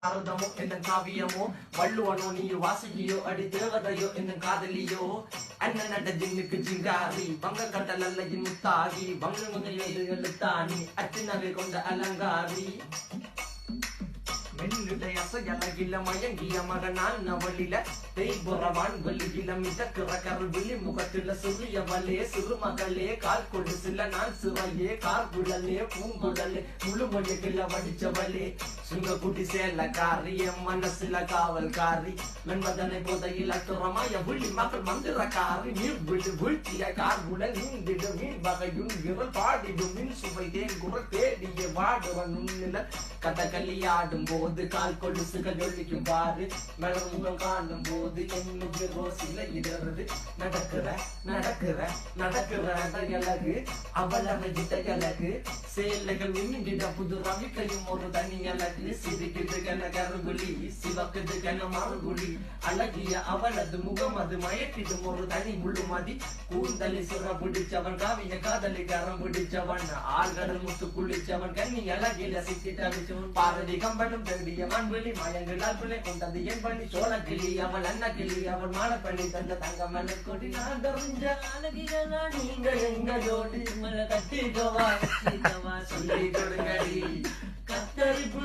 அர்த்தமோ என்ன காவியமோ வள்ளுவனோ நீ வாசிக்கியோ அடி தேவதையோ என்ன காதலியோ அண்ணன் நட ஜின்னுக்கு ஜிங்காரி வங்க கடல் அல்லையின் முத்தாகி வங்க முகையது எழுத்தாணி அச்சினவை கொண்ட அலங்காரி மெல்லுடைய அசையலகில மயங்கிய மகனான் நவளில தேய்புறவான் வெளியில மிதக்கிற கருவிழி முகத்தில சிறியவளே சிறுமகளே கால் கொண்டு சில நான் சிறையே கார்குழலே பூங்குழலே முழுமொழிகள வடிச்சவளே சுங்கக்குட்டி சேலக்காரி என் மனசுல காவல்காரி மென்பதனை போதையில் அத்துறமாய விழி மக்கள் மந்திரக்காரி நீர் விழு வீழ்த்திய கார்குழல் நீந்திடு மீன் வகையும் விரல் பாடிடும் மின் சுவை தேன் குரல் தேடிய வாடுவன் உன்னில கதகளி ஆடும் போது கால் கொலுசுகள் ஒழிக்கும் பாரு மலர் முகம் காணும் போது என்னுடைய ரோசில இடறது நடக்கிற நடக்கிற நடக்கிற அழகு அவள் அழகிட்ட அழகு சேலைகள் மின்னிட புது ரவிக்கையும் ஒரு தனி அழகு சிரிக்குது கன கருகுலி சிவக்குது கன மறுகுலி அழகிய அவளது முகம் அது மயக்கிடும் ஒரு தனி முழுமதி கூந்தலி சுர பிடிச்சவன் காவிய காதலி கரம் பிடிச்சவன் ஆழ்கடல் முத்து குளிச்சவன் கண்ணி அழகில சிக்கி தவிச்சவன் பாரதி கம்பனும் தேடிய மண்வெளி மயங்களால் பிள்ளை கொண்டது என் பண்ணி சோழ கிளி அவள் அண்ண கிளி அவள் மாட பண்ணி தந்த தங்க மன கொடி நான் தெரிஞ்ச அழகிகளா நீங்க எங்க ஜோடி மலை கட்டி சொல்லி கொடுங்கடி கத்தரிப்பு